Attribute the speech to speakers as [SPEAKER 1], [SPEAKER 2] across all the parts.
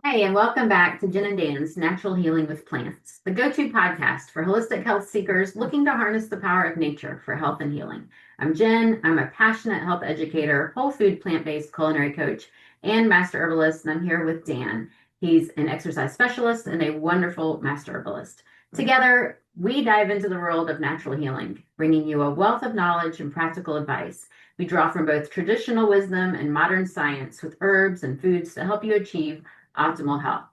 [SPEAKER 1] Hey, and welcome back to Jen and Dan's Natural Healing with Plants, the go-to podcast for holistic health seekers looking to harness the power of nature for health and healing. I'm Jen. I'm a passionate health educator, whole food plant-based culinary coach, and master herbalist, and I'm here with Dan. He's an exercise specialist and a wonderful master herbalist. Together, we dive into the world of natural healing, bringing you a wealth of knowledge and practical advice. We draw from both traditional wisdom and modern science with herbs and foods to help you achieve optimal health.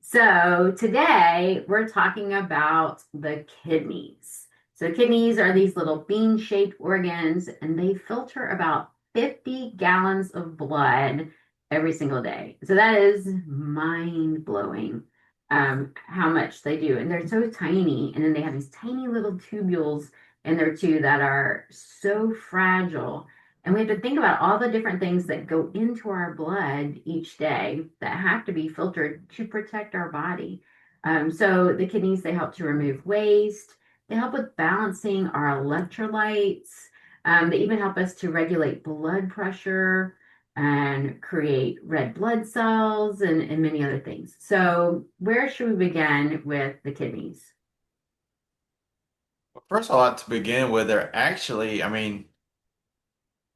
[SPEAKER 1] So today we're talking about the kidneys. So kidneys are these little bean-shaped organs, and they filter about 50 gallons of blood every single day. So that is mind-blowing, how much they do. And they're so tiny. And then they have these tiny little tubules in there too that are so fragile. And we have to think about all the different things that go into our blood each day that have to be filtered to protect our body. So the kidneys, they help to remove waste. They help with balancing our electrolytes. They even help us to regulate blood pressure and create red blood cells and many other things. So where should we begin with the kidneys?
[SPEAKER 2] Well, first, I'd like to begin with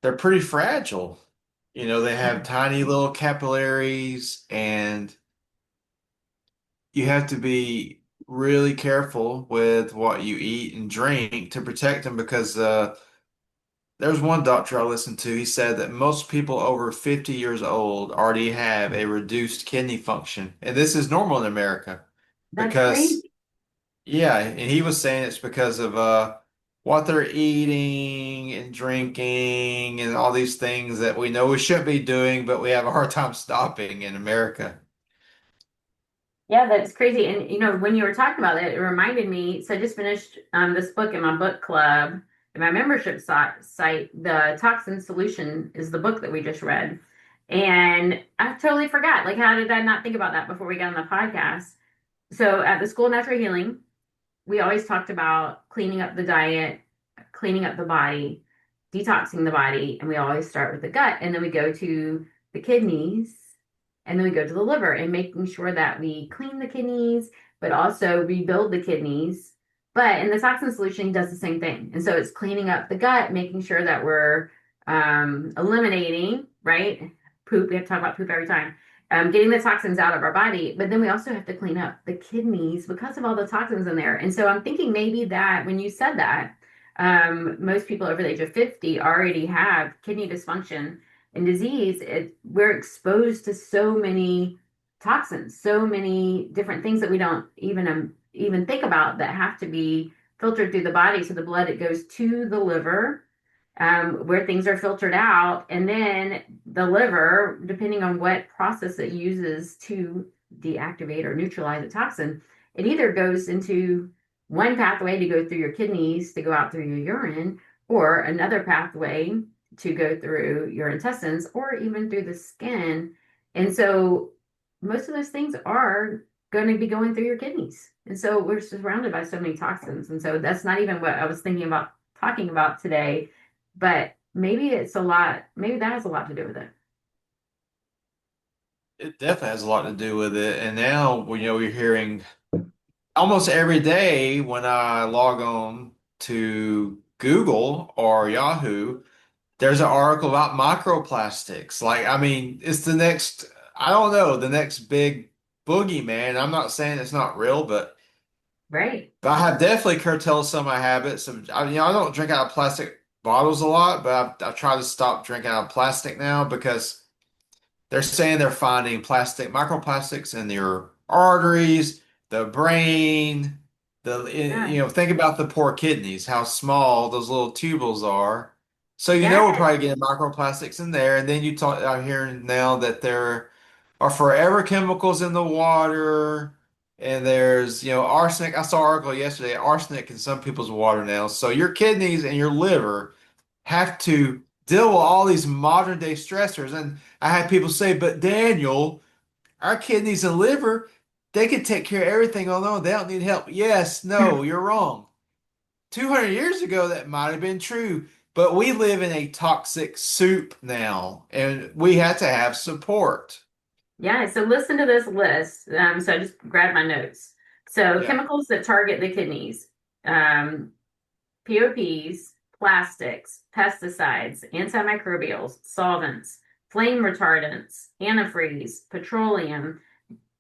[SPEAKER 2] they're pretty fragile. They have tiny little capillaries, and you have to be really careful with what you eat and drink to protect them because there's one doctor I listened to. He said that most people over 50 years old already have a reduced kidney function. And this is normal in America
[SPEAKER 1] That's
[SPEAKER 2] because
[SPEAKER 1] crazy.
[SPEAKER 2] yeah, and he was saying it's because of what they're eating and drinking and all these things that we know we shouldn't be doing, but we have a hard time stopping in America.
[SPEAKER 1] Yeah, that's crazy. And when you were talking about it, it reminded me. So I just finished this book in my book club, in my membership site. The Toxin Solution is the book that we just read, and I totally forgot. Like, how did I not think about that before we got on the podcast? So at the School of Natural Healing, we always talked about cleaning up the diet, cleaning up the body, detoxing the body, and we always start with the gut, and then we go to the kidneys, and then we go to the liver, and making sure that we clean the kidneys, but also rebuild the kidneys. But in the toxin solution, he does the same thing, and so it's cleaning up the gut, making sure that we're eliminating, right? Poop. We have to talk about poop every time, getting the toxins out of our body, but then we also have to clean up the kidneys because of all the toxins in there. And so I'm thinking maybe that when you said that, most people over the age of 50 already have kidney dysfunction and disease. We're exposed to so many toxins, so many different things that we don't even think about that have to be filtered through the body. So the blood, it goes to the liver, where things are filtered out. And then the liver, depending on what process it uses to deactivate or neutralize a toxin, it either goes into one pathway to go through your kidneys to go out through your urine, or another pathway to go through your intestines, or even through the skin. And so most of those things are going to be going through your kidneys. And so we're surrounded by so many toxins. And so that's not even what I was thinking about talking about today, but maybe it's a lot, maybe that has a lot to do with it.
[SPEAKER 2] It definitely has a lot to do with it. And now, we're hearing almost every day when I log on to Google or Yahoo, there's an article about microplastics. It's I don't know, the next big boogeyman. I'm not saying it's not real,
[SPEAKER 1] Right.
[SPEAKER 2] but I have definitely curtailed some of my habits of, I don't drink out of plastic bottles a lot, but I've tried to stop drinking out of plastic now because they're saying they're finding microplastics in your arteries, the brain,
[SPEAKER 1] Yeah.
[SPEAKER 2] think about the poor kidneys, how small those little tubules are. So we're
[SPEAKER 1] Yeah.
[SPEAKER 2] probably getting microplastics in there. And then you talk out here now that there are forever chemicals in the water. And there's, arsenic. I saw an article yesterday, arsenic in some people's water now. So your kidneys and your liver have to deal with all these modern day stressors. And I had people say, but Daniel, our kidneys and liver, they can take care of everything on their own. They don't need help. Yes, no, you're wrong. 200 years ago, that might have been true, but we live in a toxic soup now, and we have to have support.
[SPEAKER 1] Yeah, so listen to this list. So I just grabbed my notes. So
[SPEAKER 2] Yeah.
[SPEAKER 1] chemicals that target the kidneys, um, POPs, plastics, pesticides, antimicrobials, solvents, flame retardants, antifreeze, petroleum,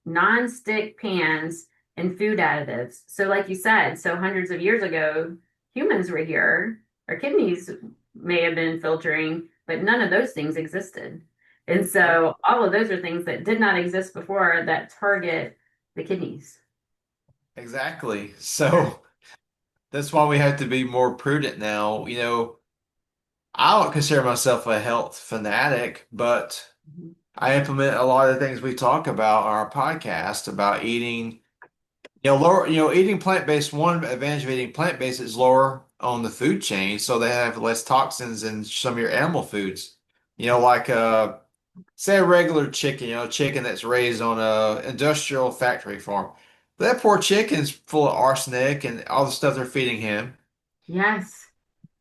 [SPEAKER 1] non-stick pans, and food additives. So like you said, so hundreds of years ago, humans were here. Our kidneys may have been filtering, but none of those things existed. And
[SPEAKER 2] Nope.
[SPEAKER 1] so all of those are things that did not exist before that target the kidneys.
[SPEAKER 2] Exactly.
[SPEAKER 1] Yeah.
[SPEAKER 2] So that's why we have to be more prudent now. I don't consider myself a health fanatic, but
[SPEAKER 1] Mhm.
[SPEAKER 2] I implement a lot of the things we talk about on our podcast about eating, eating plant-based. One advantage of eating plant-based is lower on the food chain, so they have less toxins in some of your animal foods. Like say a regular chicken, chicken that's raised on a industrial factory farm. That poor chicken's full of arsenic and all the stuff they're feeding him.
[SPEAKER 1] Yes.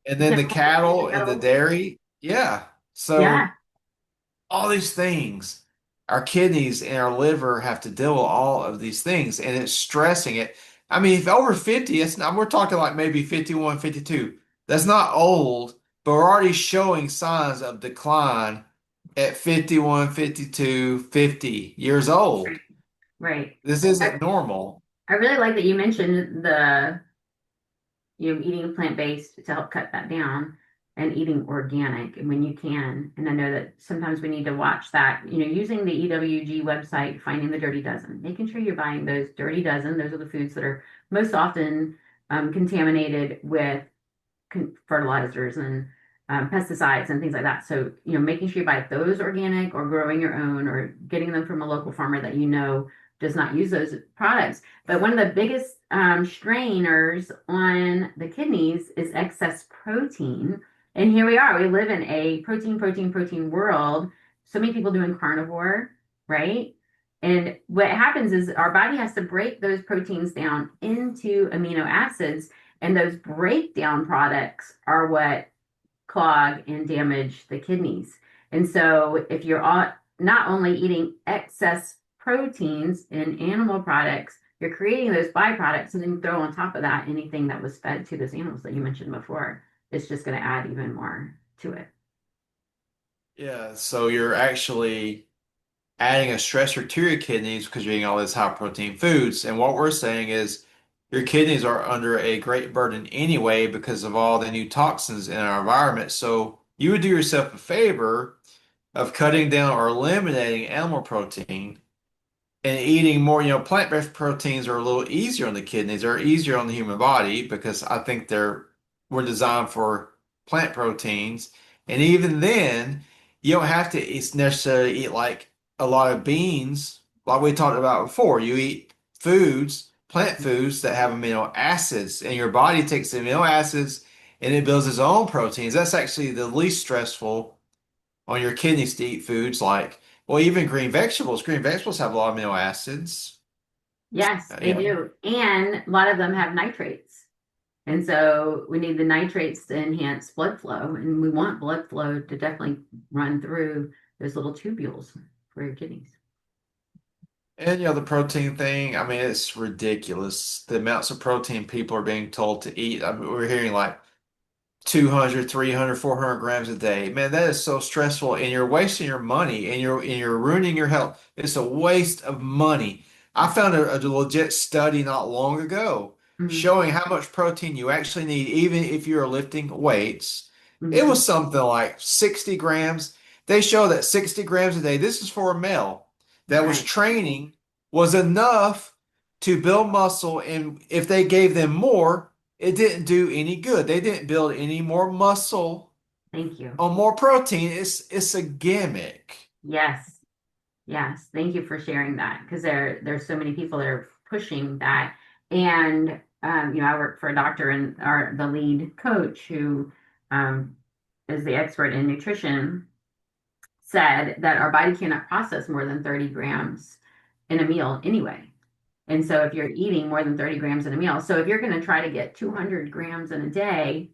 [SPEAKER 2] And
[SPEAKER 1] Is
[SPEAKER 2] then
[SPEAKER 1] it
[SPEAKER 2] the
[SPEAKER 1] called
[SPEAKER 2] cattle and the
[SPEAKER 1] kettle?
[SPEAKER 2] dairy, yeah.
[SPEAKER 1] Yeah.
[SPEAKER 2] So all these things, our kidneys and our liver have to deal with all of these things, and it's stressing it. I mean, if over 50, it's not, we're talking like maybe 51, 52. That's not old, but we're already showing signs of decline at 51, 52, 50 years old.
[SPEAKER 1] Right. Right.
[SPEAKER 2] This
[SPEAKER 1] I,
[SPEAKER 2] isn't normal.
[SPEAKER 1] I really like that you mentioned the eating plant-based to help cut that down and eating organic and when you can. And I know that sometimes we need to watch that, using the EWG website, finding the dirty dozen, making sure you're buying those dirty dozen. Those are the foods that are most often contaminated with fertilizers and pesticides and things like that. So, making sure you buy those organic or growing your own or getting them from a local farmer that does not use those products. But one of the biggest strainers on the kidneys is excess protein. And here we are. We live in a protein world. So many people doing carnivore, right? And what happens is our body has to break those proteins down into amino acids, and those breakdown products are what clog and damage the kidneys. And so if you're not only eating excess proteins in animal products, you're creating those byproducts, and then you throw on top of that anything that was fed to those animals that you mentioned before. It's just going to add even more to it.
[SPEAKER 2] Yeah, so you're actually adding a stressor to your kidneys because you're eating all these high protein foods. And what we're saying is your kidneys are under a great burden anyway because of all the new toxins in our environment. So you would do yourself a favor of cutting down or eliminating animal protein and eating more, plant-based proteins are a little easier on the kidneys, they're easier on the human body because I think were designed for plant proteins. And even then, you don't have to necessarily eat like a lot of beans, like we talked about before. You eat plant foods that have amino acids, and your body takes the amino acids and it builds its own proteins. That's actually the least stressful on your kidneys to eat foods like, well, even green vegetables. Green vegetables have a lot of amino acids.
[SPEAKER 1] Yes,
[SPEAKER 2] You
[SPEAKER 1] they
[SPEAKER 2] know,
[SPEAKER 1] do. And a lot of them have nitrates. And so we need the nitrates to enhance blood flow, and we want blood flow to definitely run through those little tubules for your kidneys.
[SPEAKER 2] and the protein thing. I mean, it's ridiculous the amounts of protein people are being told to eat. I mean, we're hearing like 200, 300, 400 grams a day. Man, that is so stressful and you're wasting your money and you're ruining your health. It's a waste of money. I found a legit study not long ago
[SPEAKER 1] Mm-hmm.
[SPEAKER 2] showing how much protein you actually need, even if you're lifting weights. It
[SPEAKER 1] Mm-hmm.
[SPEAKER 2] was something like 60 grams. They show that 60 grams a day, this is for a male that was
[SPEAKER 1] Right.
[SPEAKER 2] training, was enough to build muscle. And if they gave them more, it didn't do any good. They didn't build any more muscle
[SPEAKER 1] Thank you.
[SPEAKER 2] on more protein. It's a gimmick.
[SPEAKER 1] Yes. Yes. Thank you for sharing that, because there's so many people that are pushing that. And I work for a doctor, and the lead coach who um, is the expert in nutrition said that our body cannot process more than 30 grams in a meal anyway. And so if you're eating more than 30 grams in a meal, so if you're going to try to get 200 grams in a day,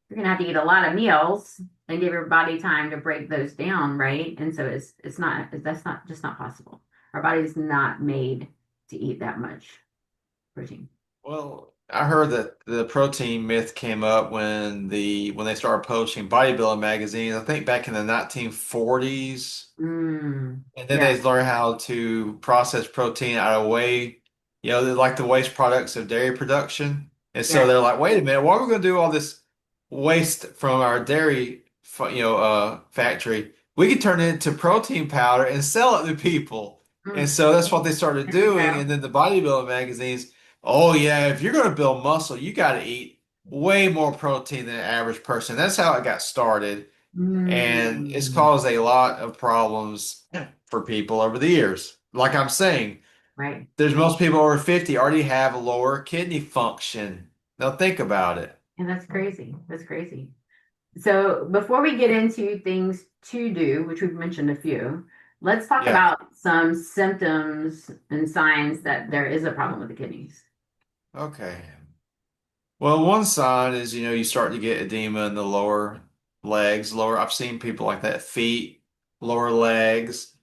[SPEAKER 1] you're going to have to eat a lot of meals and give your body time to break those down, right? And so it's not that's not just not possible. Our body's not made to eat that much protein.
[SPEAKER 2] Well, I heard that the protein myth came up when they started publishing bodybuilding magazines, I think back in the 1940s. And then
[SPEAKER 1] Yeah,
[SPEAKER 2] they learn how to process protein out of whey, they're like the waste products of dairy production. And so
[SPEAKER 1] yeah.
[SPEAKER 2] they're like, wait a minute, why are we going to do all this waste from our dairy, factory? We could turn it into protein powder and sell it to people. And
[SPEAKER 1] Mm,
[SPEAKER 2] so that's what they started
[SPEAKER 1] there you
[SPEAKER 2] doing.
[SPEAKER 1] go.
[SPEAKER 2] And then the bodybuilding magazines, oh yeah, if you're going to build muscle, you got to eat way more protein than an average person. That's how it got started. And it's
[SPEAKER 1] Mm,
[SPEAKER 2] caused a lot of problems for people over the years. Like I'm saying,
[SPEAKER 1] right.
[SPEAKER 2] there's most people over 50 already have a lower kidney function. Now think about it.
[SPEAKER 1] And that's crazy. That's crazy. So before we get into things to do, which we've mentioned a few, let's talk
[SPEAKER 2] Yeah.
[SPEAKER 1] about some symptoms and signs that there is a problem with the kidneys.
[SPEAKER 2] Okay. Well, one sign is, you start to get edema in the lower legs, I've seen people like that, feet, lower legs,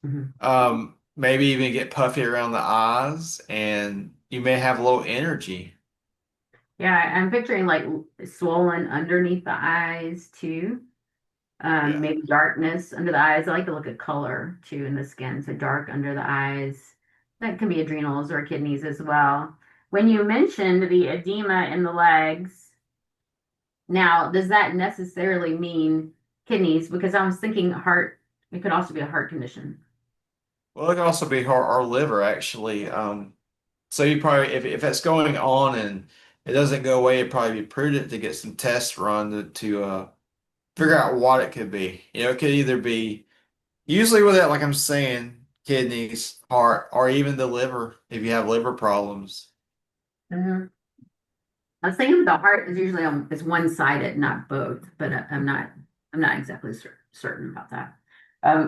[SPEAKER 1] Mhm.
[SPEAKER 2] maybe even get puffy around the eyes, and you may have low energy.
[SPEAKER 1] Yeah, I'm picturing like swollen underneath the eyes too.
[SPEAKER 2] Yeah.
[SPEAKER 1] Maybe darkness under the eyes. I like to look at color too in the skin, so dark under the eyes. That can be adrenals or kidneys as well. When you mentioned the edema in the legs, now does that necessarily mean kidneys? Because I was thinking heart, it could also be a heart condition.
[SPEAKER 2] Well, it can also be our liver, actually. So you probably, if it's going on and it doesn't go away, it'd probably be prudent to get some tests run to figure out what it could be. It could either be, usually with that, like I'm saying, kidneys, heart, or even the liver if you have liver problems.
[SPEAKER 1] Mhm. I was thinking the heart is usually is one-sided, not both, but I'm not exactly certain about that.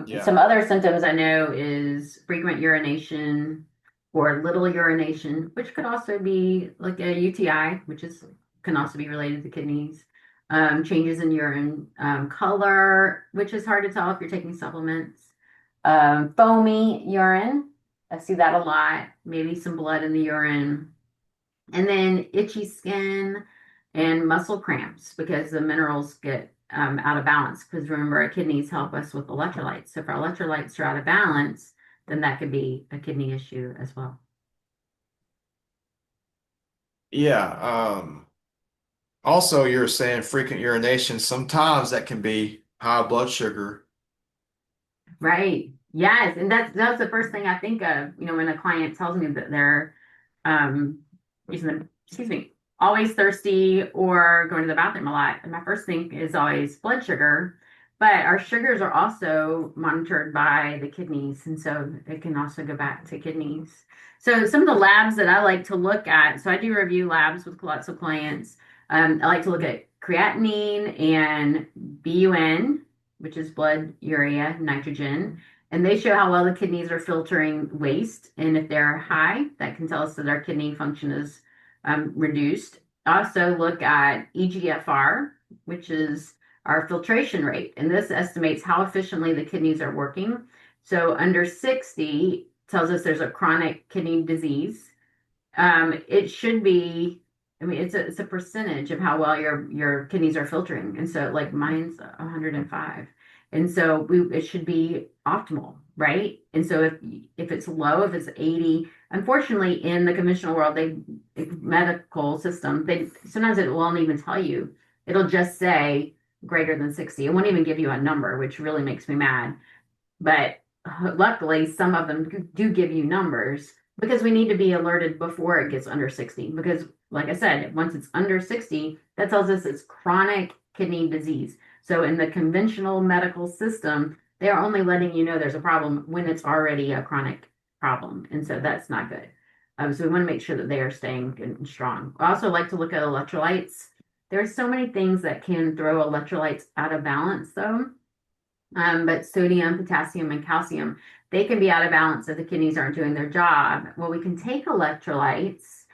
[SPEAKER 2] Yeah.
[SPEAKER 1] Some other symptoms I know is frequent urination or little urination, which could also be like a UTI, which is can also be related to kidneys. Changes in urine color, which is hard to tell if you're taking supplements. Foamy urine, I see that a lot. Maybe some blood in the urine. And then itchy skin and muscle cramps because the minerals get out of balance. Because remember, our kidneys help us with electrolytes. So if our electrolytes are out of balance, then that could be a kidney issue as well.
[SPEAKER 2] Yeah. Also, you're saying frequent urination. Sometimes that can be high blood sugar.
[SPEAKER 1] Right. Yes. And that's the first thing I think of, when a client tells me that they're um using excuse me, always thirsty or going to the bathroom a lot. And my first thing is always blood sugar. But our sugars are also monitored by the kidneys, and so it can also go back to kidneys. So some of the labs that I like to look at, so I do review labs with lots of clients. I like to look at creatinine and BUN, which is blood urea nitrogen, and they show how well the kidneys are filtering waste. And if they're high, that can tell us that our kidney function is reduced. Also, look at EGFR, which is our filtration rate, and this estimates how efficiently the kidneys are working. So, under 60 tells us there's a chronic kidney disease. It should be, I mean, it's a percentage of how well your kidneys are filtering. And so like mine's 105. And so it should be optimal, right? And so if it's low, if it's 80, unfortunately in the conventional world, medical system, they sometimes it won't even tell you. It'll just say greater than 60. It won't even give you a number, which really makes me mad. But luckily, some of them do give you numbers because we need to be alerted before it gets under 60. Because, like I said, once it's under 60, that tells us it's chronic kidney disease. So, in the conventional medical system, they are only letting you know there's a problem when it's already a chronic problem. And so that's not good. So, we want to make sure that they are staying good and strong. I also like to look at electrolytes. There's so many things that can throw electrolytes out of balance, though. But sodium, potassium, and calcium, they can be out of balance if the kidneys aren't doing their job. Well, we can take electrolytes.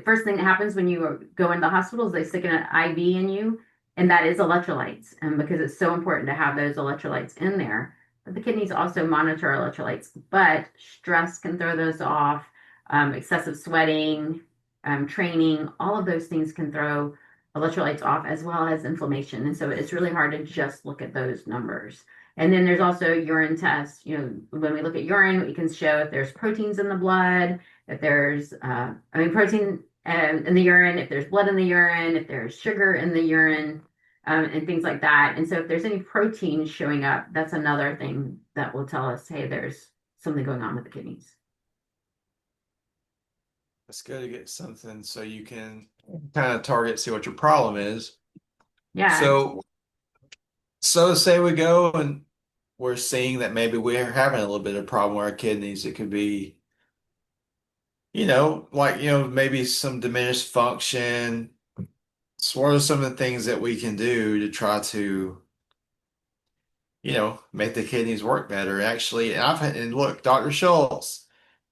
[SPEAKER 1] First thing that happens when you go into the hospitals, they stick an IV in you, and that is electrolytes. And because it's so important to have those electrolytes in there. but the kidneys also monitor electrolytes. But stress can throw those off, excessive sweating, training, all of those things can throw electrolytes off as well as inflammation. And so it's really hard to just look at those numbers. And then there's also urine tests. You know, when we look at urine, we can show if there's proteins in the blood, if there's, protein in the urine, if there's blood in the urine, if there's sugar in the urine, and things like that. And so if there's any protein showing up, that's another thing that will tell us, hey, there's something going on with the kidneys.
[SPEAKER 2] It's good to get something so you can kind of target, see what your problem is.
[SPEAKER 1] Yeah,
[SPEAKER 2] So, so say we go and we're seeing that maybe we're having a little bit of problem with our kidneys. It could be, maybe some diminished function. So what are some of the things that we can do to try to, make the kidneys work better? Actually, and look, Dr. Schulze,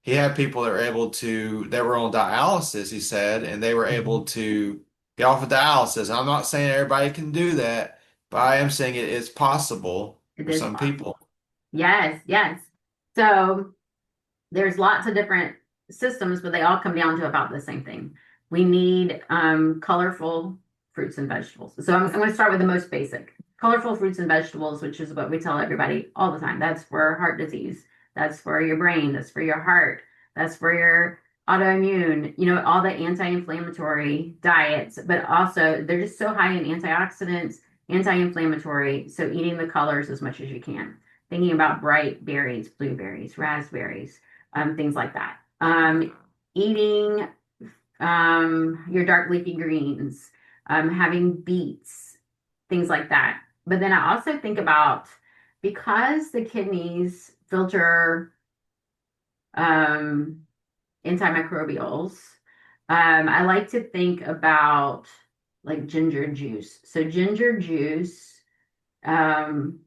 [SPEAKER 2] he had people that were on dialysis, he said, and they were able to get off of dialysis. I'm not saying everybody can do that, but I am saying it is possible
[SPEAKER 1] it
[SPEAKER 2] for
[SPEAKER 1] is
[SPEAKER 2] some
[SPEAKER 1] possible.
[SPEAKER 2] people.
[SPEAKER 1] Yes, yes. So there's lots of different systems, but they all come down to about the same thing. We need colorful fruits and vegetables. So I'm going to start with the most basic. Colorful fruits and vegetables, which is what we tell everybody all the time. That's for heart disease. That's for your brain. That's for your heart. That's for your autoimmune, all the anti-inflammatory diets, but also they're just so high in antioxidants, anti-inflammatory. So eating the colors as much as you can. Thinking about bright berries, blueberries, raspberries, things like that. Eating your dark leafy greens, having beets, things like that. But then I also think about because the kidneys filter um, antimicrobials, I like to think about like ginger juice. So ginger juice, um,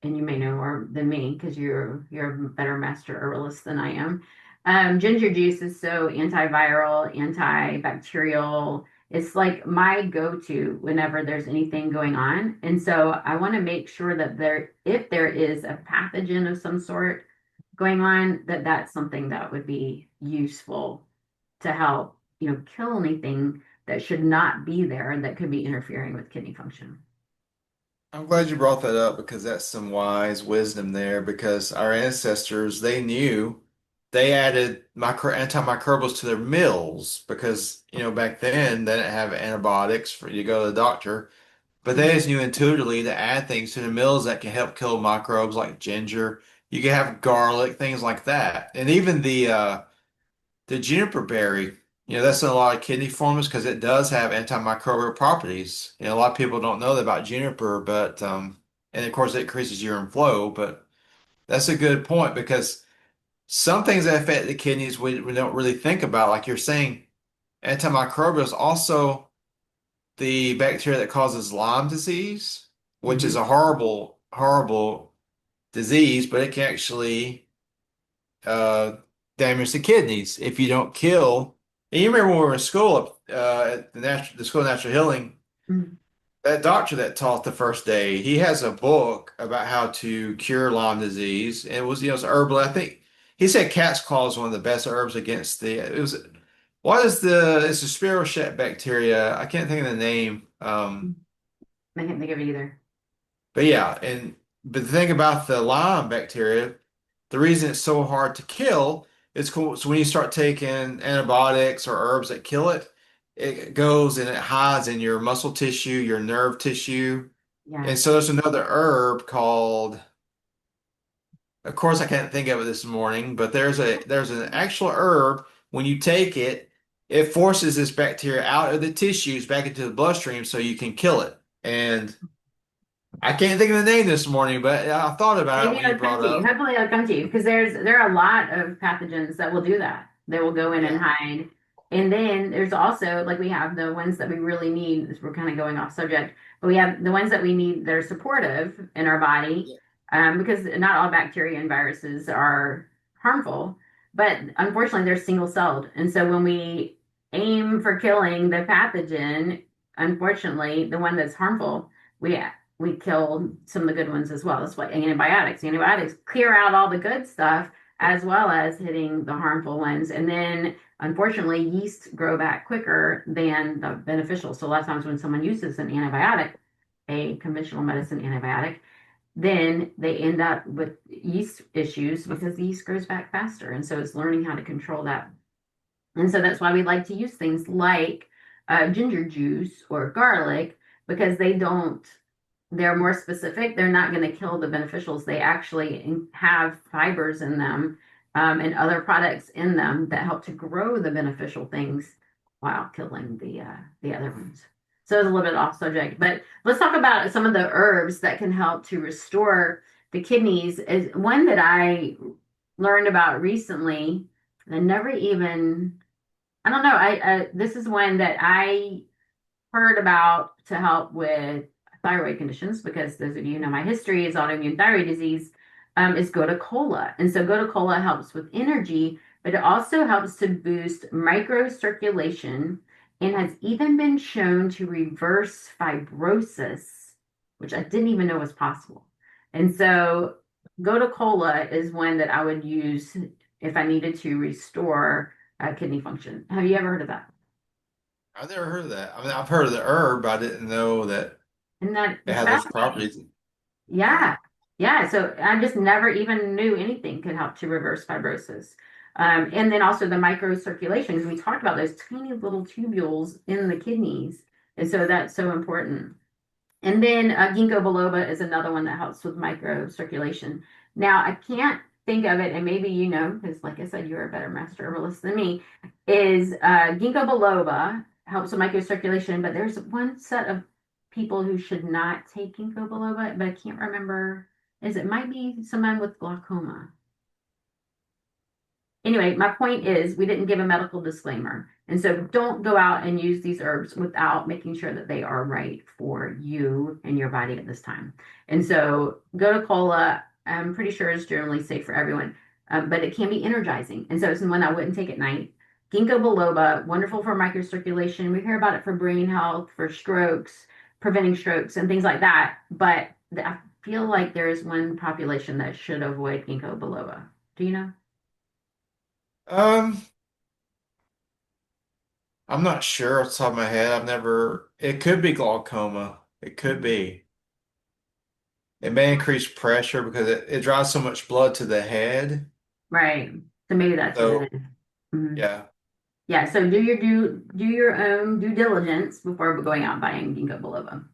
[SPEAKER 1] and you may know more than me because you're a better master herbalist than I am. Ginger juice is so antiviral, antibacterial. It's like my go-to whenever there's anything going on. And so I want to make sure that if there is a pathogen of some sort going on, that's something that would be useful to help, kill anything that should not be there and that could be interfering with kidney function.
[SPEAKER 2] I'm glad you brought that up because that's some wise wisdom there because our ancestors, they added antimicrobials to their meals because, back then they didn't have antibiotics for you to go to the doctor, but they
[SPEAKER 1] Mhm.
[SPEAKER 2] just knew intuitively to add things to the meals that can help kill microbes like ginger. You can have garlic, things like that. And even the juniper berry, that's in a lot of kidney formulas because it does have antimicrobial properties. A lot of people don't know that about juniper, but and of course it increases urine flow. But that's a good point because some things that affect the kidneys we don't really think about, like you're saying, antimicrobials also the bacteria that causes Lyme disease, which is
[SPEAKER 1] Mhm.
[SPEAKER 2] a horrible, horrible disease, but it can actually uh, damage the kidneys if you don't kill. And you remember when we were in school at the School of Natural Healing,
[SPEAKER 1] Mhm.
[SPEAKER 2] that doctor that taught the first day, he has a book about how to cure Lyme disease. And it was, it's herbal. I think he said cat's claw is one of the best herbs against it's a spirochete bacteria. I can't think of the name.
[SPEAKER 1] I can't think of it either.
[SPEAKER 2] But yeah, but the thing about the Lyme bacteria, the reason it's so hard to kill is cool. So when you start taking antibiotics or herbs that kill it, it goes and it hides in your muscle tissue, your nerve tissue.
[SPEAKER 1] Yeah.
[SPEAKER 2] And so there's another herb called, of course, I can't think of it this morning, but there's an actual herb. When you take it, it forces this bacteria out of the tissues back into the bloodstream so you can kill it. And I can't think of the name this morning, but I thought about it
[SPEAKER 1] Maybe
[SPEAKER 2] when you
[SPEAKER 1] it'll come
[SPEAKER 2] brought
[SPEAKER 1] to you.
[SPEAKER 2] up.
[SPEAKER 1] Hopefully it'll come to you because there are a lot of pathogens that will do that. They will go in and
[SPEAKER 2] Yeah.
[SPEAKER 1] hide. And then there's also like we have the ones that we really need. We're kind of going off subject, but we have the ones that we need that are supportive in our body,
[SPEAKER 2] Yeah.
[SPEAKER 1] because not all bacteria and viruses are harmful, but unfortunately they're single celled. And so when we aim for killing the pathogen, unfortunately the one that's harmful, we we kill some of the good ones as well. That's why antibiotics clear out all the good stuff as well as hitting the harmful ones. And then unfortunately, yeasts grow back quicker than the beneficial. So a lot of times when someone uses an antibiotic, a conventional medicine antibiotic, then they end up with yeast issues because the yeast grows back faster. And so it's learning how to control that. And so that's why we like to use things like ginger juice or garlic because they're more specific. They're not going to kill the beneficials. They actually have fibers in them and other products in them that help to grow the beneficial things while killing the other ones. So it's a little bit off subject, but let's talk about some of the herbs that can help to restore the kidneys. Is one that I learned about recently. I never even I don't know. This is one that I heard about to help with thyroid conditions because those of you who know my history is autoimmune thyroid disease, is gotu kola. And so gotu kola helps with energy, but it also helps to boost microcirculation and has even been shown to reverse fibrosis, which I didn't even know was possible. And so gotu kola is one that I would use if I needed to restore kidney function. Have you ever heard of that?
[SPEAKER 2] I've never heard of that. I mean, I've heard of the herb, but I didn't know that
[SPEAKER 1] And that
[SPEAKER 2] it
[SPEAKER 1] it's
[SPEAKER 2] had those
[SPEAKER 1] fascinating.
[SPEAKER 2] properties. Yeah.
[SPEAKER 1] Yeah. Yeah. So I just never even knew anything could help to reverse fibrosis. And then also the microcirculation, because we talked about those tiny little tubules in the kidneys. And so that's so important. And then ginkgo biloba is another one that helps with microcirculation. Now, I can't think of it, and maybe you know, because like I said, you're a better master herbalist than me, is ginkgo biloba helps with microcirculation, but there's one set of people who should not take ginkgo biloba, but I can't remember. Is it might be someone with glaucoma. Anyway, my point is we didn't give a medical disclaimer. And so don't go out and use these herbs without making sure that they are right for you and your body at this time. And so gotu kola, I'm pretty sure is generally safe for everyone, but it can be energizing. And so it's one I wouldn't take at night. Ginkgo biloba, wonderful for microcirculation. We hear about it for brain health, for strokes, preventing strokes, and things like that. But I feel like there is one population that should avoid ginkgo biloba. Do you know?
[SPEAKER 2] Um, I'm not sure off the top of my head. It could be glaucoma. It could be. It may increase pressure because it drives so much blood to the head.
[SPEAKER 1] Right. So maybe that's what
[SPEAKER 2] So,
[SPEAKER 1] it is. Mhm.
[SPEAKER 2] yeah.
[SPEAKER 1] Yeah. So do your own due diligence before going out buying ginkgo biloba.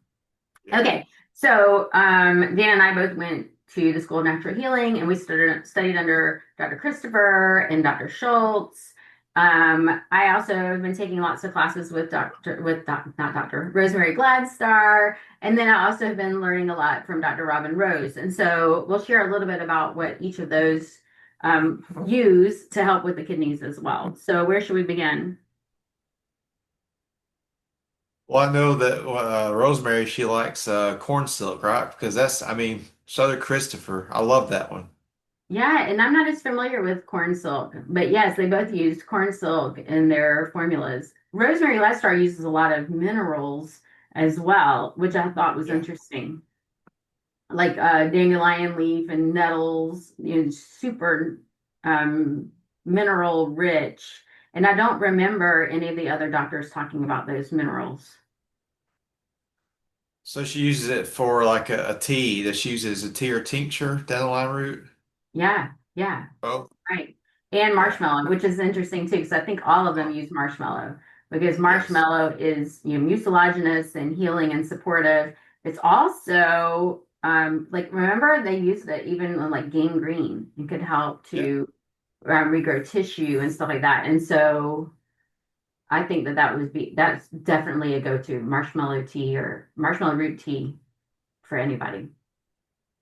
[SPEAKER 2] Yeah.
[SPEAKER 1] Okay. So Dan and I both went to the School of Natural Healing, and we studied under Dr. Christopher and Dr. Schulze. I also have been taking lots of classes with not Dr. Rosemary Gladstar, and then I also have been learning a lot from Dr. Robin Rose. And so we'll share a little bit about what each of those use to help with the kidneys as well. So where should we begin?
[SPEAKER 2] Well, I know that Rosemary, she likes corn silk, right? Because I mean, so did Christopher. I love that one.
[SPEAKER 1] Yeah, and I'm not as familiar with corn silk, but yes, they both used corn silk in their formulas. Rosemary Lestar uses a lot of minerals as well, which I thought was
[SPEAKER 2] Yeah.
[SPEAKER 1] interesting, like dandelion leaf and nettles, super mineral rich. And I don't remember any of the other doctors talking about those minerals.
[SPEAKER 2] So she uses it for like a tea that she uses a tea or tincture, dandelion root.
[SPEAKER 1] Yeah, yeah.
[SPEAKER 2] Oh,
[SPEAKER 1] Right. And
[SPEAKER 2] yeah.
[SPEAKER 1] marshmallow, which is interesting too, because I think all of them
[SPEAKER 2] Oh,
[SPEAKER 1] use marshmallow because
[SPEAKER 2] yes.
[SPEAKER 1] marshmallow is, mucilaginous and healing and supportive. It's also like remember they used it even in like gangrene and could help
[SPEAKER 2] Yeah.
[SPEAKER 1] to regrow tissue and stuff like that. And so I think that's definitely a go-to marshmallow tea or marshmallow root tea for anybody.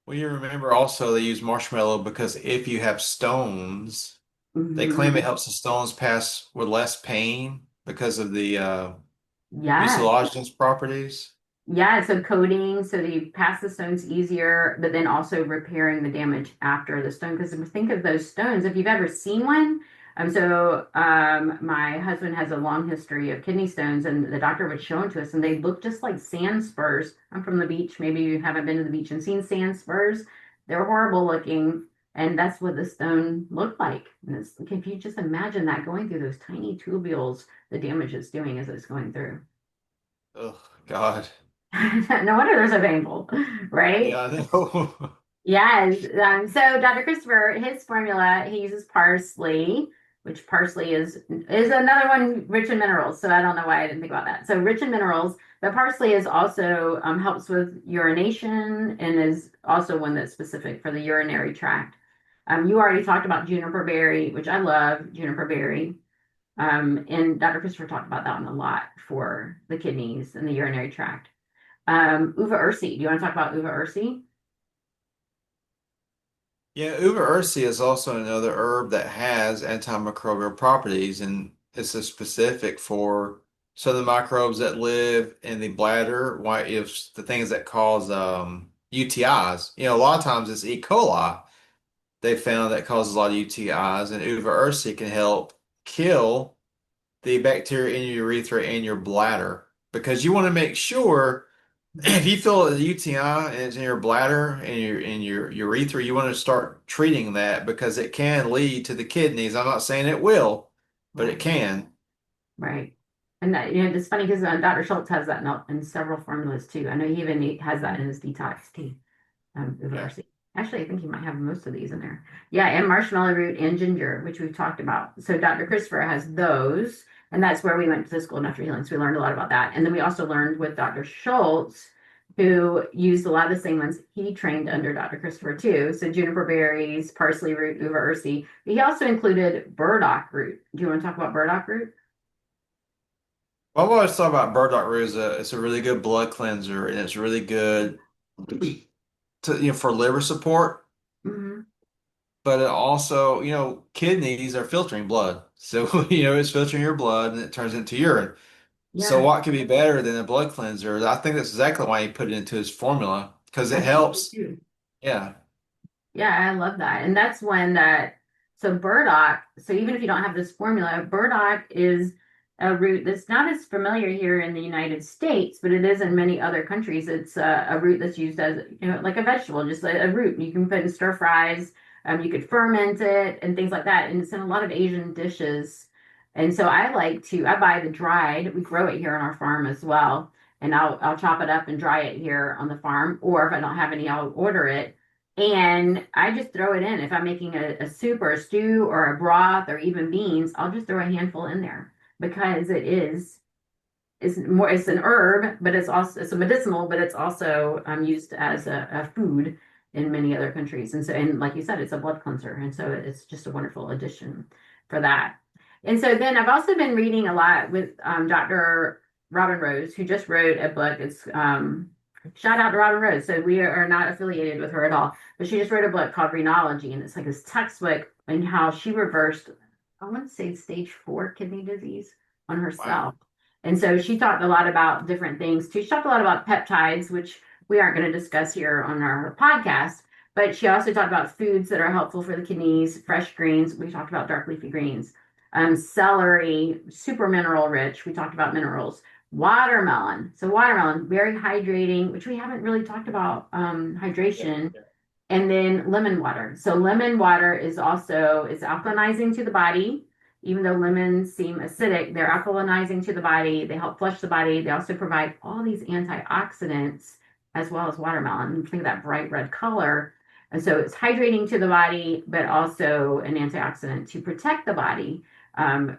[SPEAKER 2] Well, you remember also they use marshmallow because if you have stones, they claim it
[SPEAKER 1] Hmm.
[SPEAKER 2] helps the stones pass with less pain because of the
[SPEAKER 1] Yeah.
[SPEAKER 2] mucilaginous properties.
[SPEAKER 1] Yeah, so coating so that you pass the stones easier, but then also repairing the damage after the stone. Because think of those stones, if you've ever seen one, My husband has a long history of kidney stones, and the doctor would show them to us, and they look just like sand spurs. I'm from the beach. Maybe you haven't been to the beach and seen sand spurs. They're horrible looking, and that's what the stone looked like. And it's, if you just imagine that going through those tiny tubules, the damage it's doing as it's going through.
[SPEAKER 2] Oh God.
[SPEAKER 1] No wonder they're so painful, right?
[SPEAKER 2] Yeah, I know.
[SPEAKER 1] Yes. So Dr. Christopher, his formula, he uses parsley, which parsley is another one rich in minerals. So I don't know why I didn't think about that. So rich in minerals, but parsley is also helps with urination and is also one that's specific for the urinary tract. You already talked about juniper berry, which I love juniper berry. And Dr. Christopher talked about that one a lot for the kidneys and the urinary tract. Uva ursi. Do you want to talk about uva ursi?
[SPEAKER 2] Yeah, uva ursi is also another herb that has antimicrobial properties, and it's a specific for some of the microbes that live in the bladder. Why, if the things that cause UTIs, a lot of times it's E. coli they found that causes a lot of UTIs, and uva ursi can help kill the bacteria in your urethra and your bladder because you want to make sure if you feel a UTI and it's in your bladder and your urethra, you want to start treating that because it can lead to the kidneys. I'm not saying it will, but it
[SPEAKER 1] Right.
[SPEAKER 2] can.
[SPEAKER 1] Right. And that, it's funny because Dr. Schultz has that in several formulas too. I know he even has that in his detox tea,
[SPEAKER 2] Yeah.
[SPEAKER 1] Uvarsi. Actually, I think he might have most of these in there. Yeah, and marshmallow root and ginger, which we've talked about. So Dr. Christopher has those, and that's where we went to the School of Natural Healing. So we learned a lot about that. And then we also learned with Dr. Schultz, who used a lot of the same ones he trained under Dr. Christopher too. So juniper berries, parsley root, uva ursi. He also included burdock root. Do you want to talk about burdock root?
[SPEAKER 2] Well, I've always thought about burdock root as it's a really good blood cleanser and it's really good to, for liver support,
[SPEAKER 1] Hmm.
[SPEAKER 2] but it also, kidneys are filtering blood. So, it's filtering your blood and it turns into urine. So
[SPEAKER 1] Yeah,
[SPEAKER 2] what could be better than a blood cleanser? I think that's exactly why he put it into his formula because
[SPEAKER 1] I
[SPEAKER 2] it
[SPEAKER 1] think so
[SPEAKER 2] helps.
[SPEAKER 1] too.
[SPEAKER 2] Yeah.
[SPEAKER 1] Yeah, I love that. And that's when that, so burdock, so even if you don't have this formula, burdock is a root that's not as familiar here in the United States, but it is in many other countries. It's a root that's used as, like a vegetable, just a root. You can put in stir fries, you could ferment it and things like that. And it's in a lot of Asian dishes. And so I buy the dried, we grow it here on our farm as well. And I'll chop it up and dry it here on the farm. Or if I don't have any, I'll order it and I just throw it in. If I'm making a soup or a stew or a broth or even beans, I'll just throw a handful in there because it's an herb, but it's a medicinal, but it's also used as a food in many other countries. And so, and like you said, it's a blood cleanser. And so it's just a wonderful addition for that. And so then I've also been reading a lot with Dr. Robin Rose, who just wrote a book. It's shout out to Robin Rose. So we are not affiliated with her at all, but she just wrote a book called Renology, and it's like this textbook and how she reversed, I want to say stage 4 kidney disease on
[SPEAKER 2] Wow.
[SPEAKER 1] herself. And so she talked a lot about different things too. She talked a lot about peptides, which we aren't going to discuss here on our podcast, but she also talked about foods that are helpful for the kidneys, fresh greens. We talked about dark leafy greens, celery, super mineral rich. We talked about minerals. Watermelon. So watermelon, very hydrating, which we haven't really talked about
[SPEAKER 2] Yeah.
[SPEAKER 1] hydration. And then lemon water. So lemon water is also it's alkalinizing to the body. Even though lemons seem acidic, they're alkalinizing to the body. They help flush the body. They also provide all these antioxidants as well as watermelon. Think of that bright red color. And so it's hydrating to the body, but also an antioxidant to protect the body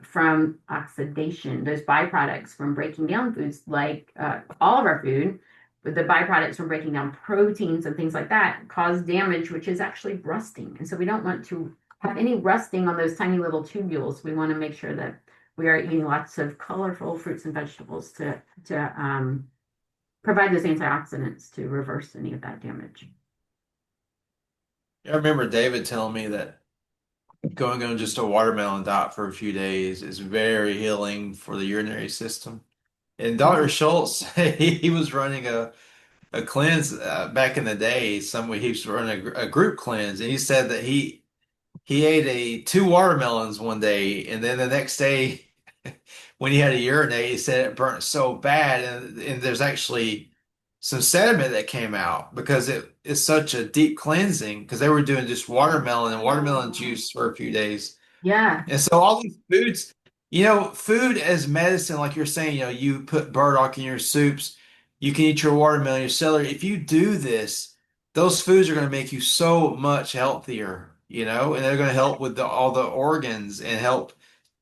[SPEAKER 1] from oxidation, those byproducts from breaking down foods like all of our food the byproducts from breaking down proteins and things like that cause damage, which is actually rusting. And so we don't want to have any rusting on those tiny little tubules. We want to make sure that we are eating lots of colorful fruits and vegetables to provide those antioxidants to reverse any of that damage.
[SPEAKER 2] I remember David telling me that going on just a watermelon diet for a few days is very healing for the urinary system. And Dr.
[SPEAKER 1] Mhm.
[SPEAKER 2] Schultz, he was running a cleanse back in the day. He was running a group cleanse, and he said that he ate two watermelons one day, and then the next day, when he had to urinate, he said it burnt so bad, and there's actually some sediment that came out because it's such a deep cleansing because they were doing just watermelon and watermelon juice for a few days.
[SPEAKER 1] Yeah,
[SPEAKER 2] And so all these foods, food as medicine, like you're saying, you put burdock in your soups, you can eat your watermelon, your celery. If you do this, those foods are going to make you so much healthier, and they're going to help with all the organs and help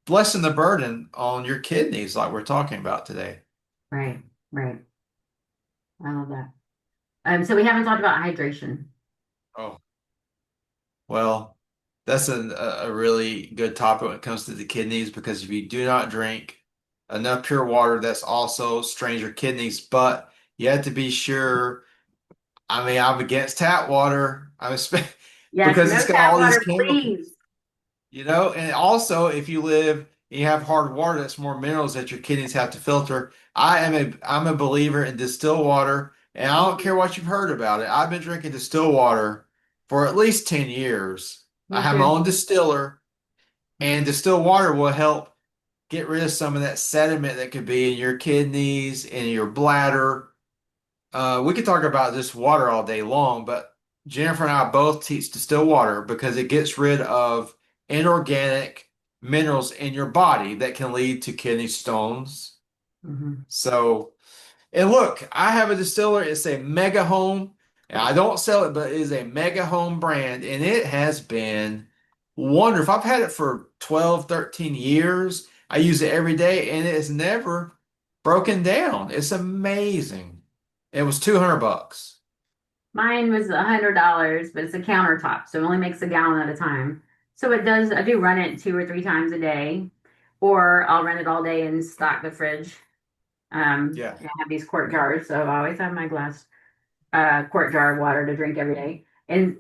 [SPEAKER 2] lessen the burden on your kidneys, like we're talking about today.
[SPEAKER 1] right, right. I love that. So we haven't talked about hydration.
[SPEAKER 2] Oh, well, that's a really good topic when it comes to the kidneys because if you do not drink enough pure water, that's also strains your kidneys. But you have to be sure. I mean, I'm against tap water.
[SPEAKER 1] Yes,
[SPEAKER 2] because
[SPEAKER 1] no
[SPEAKER 2] it's got
[SPEAKER 1] tap
[SPEAKER 2] all these
[SPEAKER 1] water,
[SPEAKER 2] chemicals,
[SPEAKER 1] please.
[SPEAKER 2] and also if you live and you have hard water, that's more minerals that your kidneys have to filter. I'm a believer in distilled water, and I don't care
[SPEAKER 1] Mhm.
[SPEAKER 2] what you've heard about it. I've been drinking distilled water for at least 10 years. I
[SPEAKER 1] Me
[SPEAKER 2] have my
[SPEAKER 1] too.
[SPEAKER 2] own distiller, and distilled water will help get rid of some of that sediment that could be in your kidneys and your bladder. We could talk about this water all day long, but Jennifer and I both teach distilled water because it gets rid of inorganic minerals in your body that can lead to kidney stones.
[SPEAKER 1] Hmm.
[SPEAKER 2] So, and look, I have a distiller. It's a Mega Home. And I don't sell it, but it is a Mega Home brand, and it has been wonderful. I've had it for 12, 13 years. I use it every day, and it has never broken down. It's amazing. It was 200 bucks.
[SPEAKER 1] Mine was $100, but it's a countertop, so it only makes a gallon at a time. So it does, I do run it 2 or 3 times a day, or I'll run it all day and stock the fridge.
[SPEAKER 2] Yeah.
[SPEAKER 1] I have these quart jars, so I always have my glass quart jar of water to drink every day, and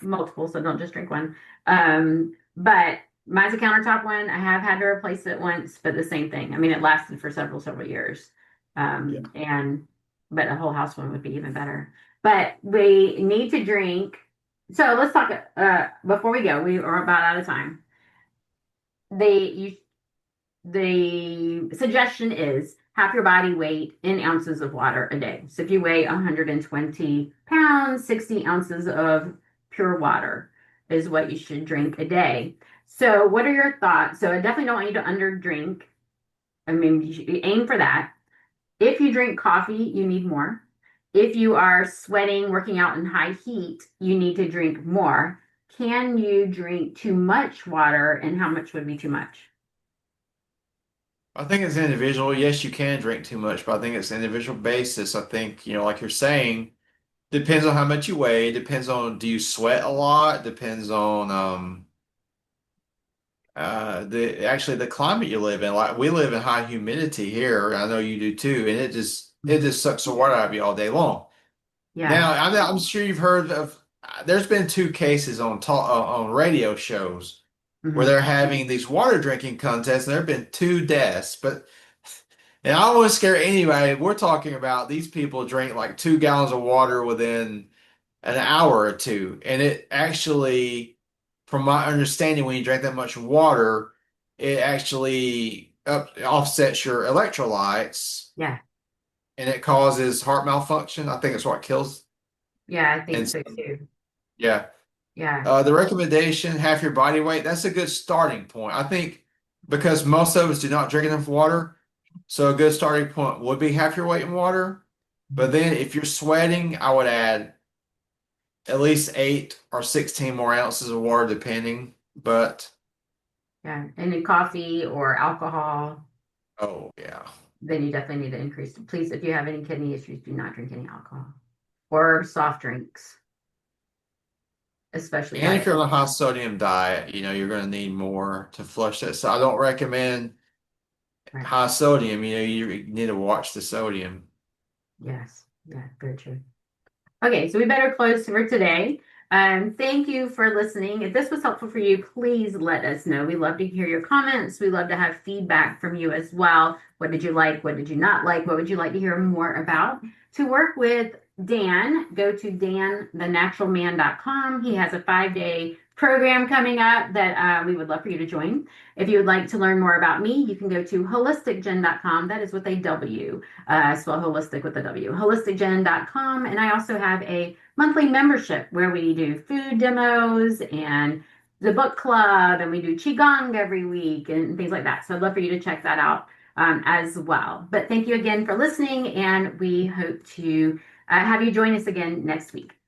[SPEAKER 1] multiple, so don't just drink one. But mine's a countertop one. I have had to replace it once, but the same thing. I mean, it lasted for several years.
[SPEAKER 2] Yeah.
[SPEAKER 1] And but a whole house one would be even better. But we need to drink. So let's talk. Before we go, we are about out of time. You the suggestion is half your body weight in ounces of water a day. So if you weigh 120 pounds, 60 ounces of pure water is what you should drink a day. So what are your thoughts? So I definitely don't want you to underdrink. I mean, you should aim for that. If you drink coffee, you need more. If you are sweating, working out in high heat, you need to drink more. Can you drink too much water, and how much would be too much?
[SPEAKER 2] I think it's individual. Yes, you can drink too much, but I think it's individual basis. I think, like you're saying, depends on how much you weigh, depends on do you sweat a lot, depends on the climate you live in. Like we live in high humidity here. I know you do too, and it just sucks the water out of you all day long.
[SPEAKER 1] Yeah.
[SPEAKER 2] Now, I'm sure you've heard of there's been two cases on radio shows where
[SPEAKER 1] Hmm.
[SPEAKER 2] they're having these water drinking contests, and there have been two deaths. And I don't want to scare anybody. We're talking about these people drink like 2 gallons of water within an hour or two. And it actually, from my understanding, when you drink that much water, it actually offsets your electrolytes
[SPEAKER 1] Yeah.
[SPEAKER 2] and it causes heart malfunction. I think it's what kills.
[SPEAKER 1] Yeah, I think
[SPEAKER 2] And
[SPEAKER 1] so
[SPEAKER 2] so,
[SPEAKER 1] too.
[SPEAKER 2] yeah.
[SPEAKER 1] Yeah.
[SPEAKER 2] The recommendation, half your body weight, that's a good starting point. I think because most of us do not drink enough water, so a good starting point would be half your weight in water. But then if you're sweating, I would add at least 8 or 16 more ounces of water, depending. But
[SPEAKER 1] Yeah. And in coffee or alcohol,
[SPEAKER 2] oh yeah.
[SPEAKER 1] then you definitely need to increase. Please, if you have any kidney issues, do not drink any alcohol or soft drinks, especially
[SPEAKER 2] And if
[SPEAKER 1] diet.
[SPEAKER 2] you're on a high sodium diet, you're going to need more to flush that. So I don't recommend
[SPEAKER 1] Right.
[SPEAKER 2] high sodium. You need to watch the sodium.
[SPEAKER 1] Yes. Yeah, very true. Okay, so we better close for today. Thank you for listening. If this was helpful for you, please let us know. We love to hear your comments. We love to have feedback from you as well. What did you like? What did you not like? What would you like to hear more about? To work with Dan, go to danthenaturalman.com. He has a 5-day program coming up that we would love for you to join. If you would like to learn more about me, you can go to holisticgen.com. That is with a W, spell holistic with a W, holisticgen.com. And I also have a monthly membership where we do food demos and the book club, and we do Qigong every week and things like that. So I'd love for you to check that out as well. But thank you again for listening, and we hope to have you join us again next week.